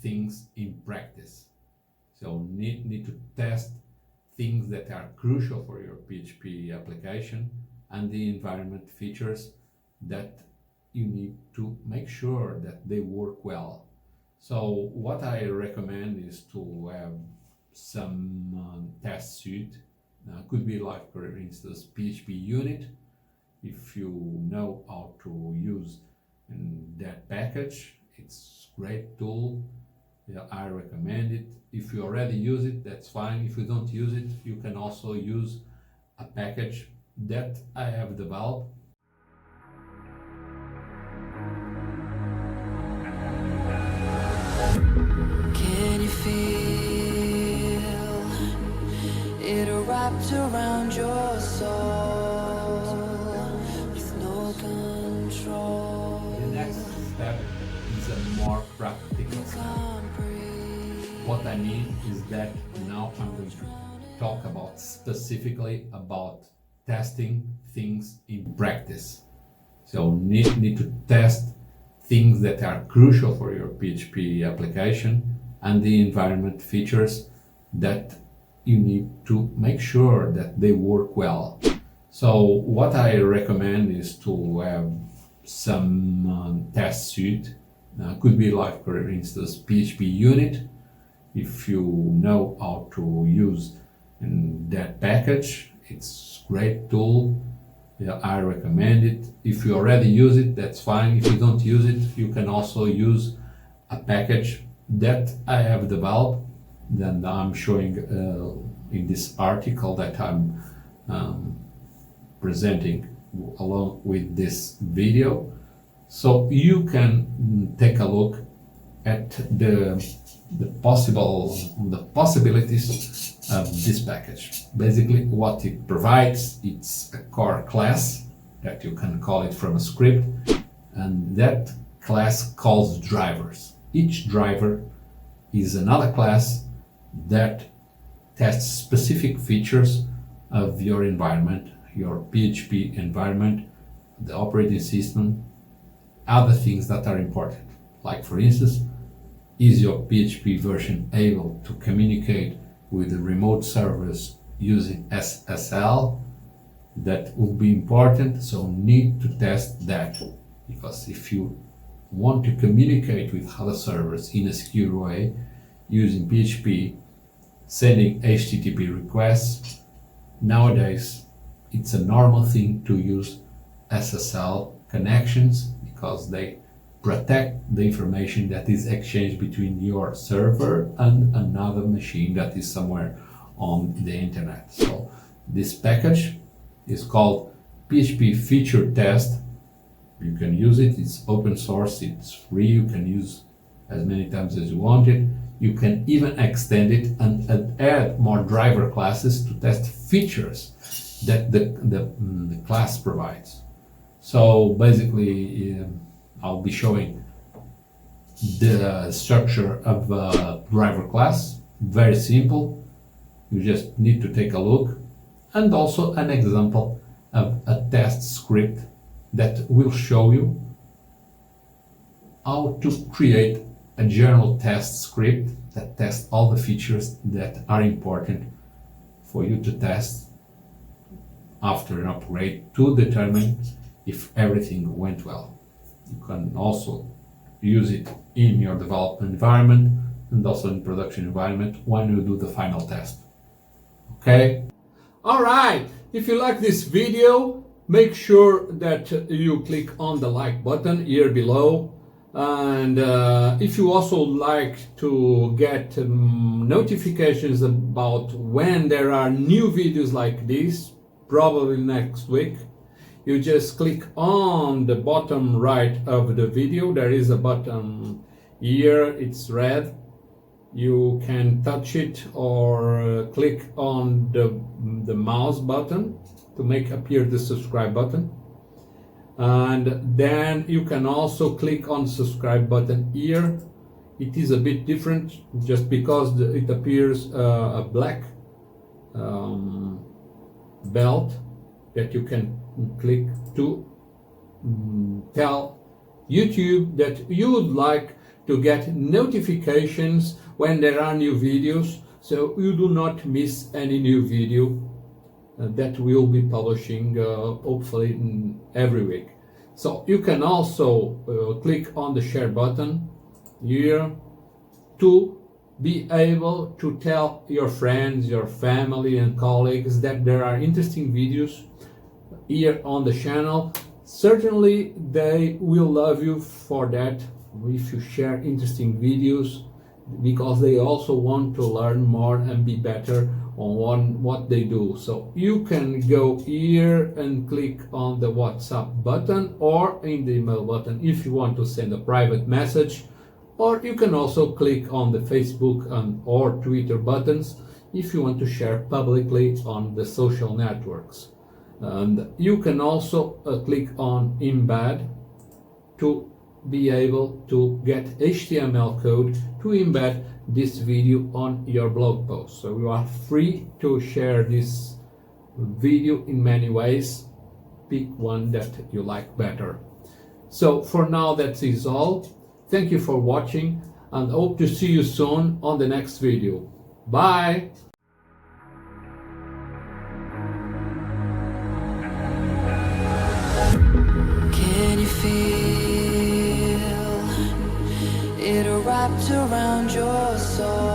things in practice. So need to test things that are crucial for your PHP application and the environment features that you need to make sure that they work well. So what I recommend is to have some test suite. Could be like, for instance, PHPUnit. If you know how to use that package, it's a great tool. Yeah, I recommend it. If you already use it, that's fine. If you don't use it, you can also use a package that I have developed. Can you feel it wrapped around your soul with no control? The next step is a more practical step. What I mean is that now I'm going to talk about specifically about testing things in practice. So need to test things that are crucial for your PHP application and the environment features that you need to make sure that they work well. So what I recommend is to have some test suite. Could be like, for instance, PHPUnit. If you know how to use that package, it's a great tool. Yeah, I recommend it. If you already use it, that's fine. If you don't use it, you can also use a package that I have developed. Then I'm showing in this article that I'm presenting along with this video. So you can take a look at the possibilities of this package. Basically, what it provides, it's a core class that you can call it from a script, and that class calls drivers. Each driver is another class that tests specific features of your environment, your PHP environment, the operating system, other things that are important. Like, for instance, is your PHP version able to communicate with the remote servers using SSL? That would be important, so need to test that, because if you want to communicate with other servers in a secure way using PHP, sending HTTP requests, nowadays it's a normal thing to use SSL connections because they protect the information that is exchanged between your server and another machine that is somewhere on the internet. So this package is called PHP Feature Test. You can use it, it's open source, it's free, you can use as many times as you want it. You can even extend it and add more driver classes to test features that the class provides. So basically, I'll be showing the structure of a driver class. Very simple. You just need to take a look, and also an example of a test script that will show you how to create a general test script that tests all the features that are important for you to test after an upgrade to determine if everything went well. You can also use it in your development environment and also in production environment when you do the final test. Okay? Alright, if you like this video, make sure that you click on the like button here below. And if you also like to get notifications about when there are new videos like this, probably next week, you just click on the bottom right of the video. There is a button here, it's red. You can touch it or click on the mouse button to make appear the subscribe button. And then you can also click on subscribe button here. It is a bit different just because it appears a black belt that you can click to tell YouTube that you would like to get notifications when there are new videos, so you do not miss any new video that we'll be publishing hopefully every week. So you can also click on the share button here to be able to tell your friends, your family and colleagues that there are interesting videos here on the channel. Certainly they will love you for that if you share interesting videos, because they also want to learn more and be better on what they do. So you can go here and click on the WhatsApp button or in the email button if you want to send a private message, or you can also click on the Facebook and or Twitter buttons if you want to share publicly on the social networks. And you can also click on embed to be able to get HTML code to embed this video on your blog post. So you are free to share this video in many ways. Pick one that you like better. So for now, that is all. Thank you for watching and hope to see you soon on the next video. Bye! Can you feel it wrapped around your soul?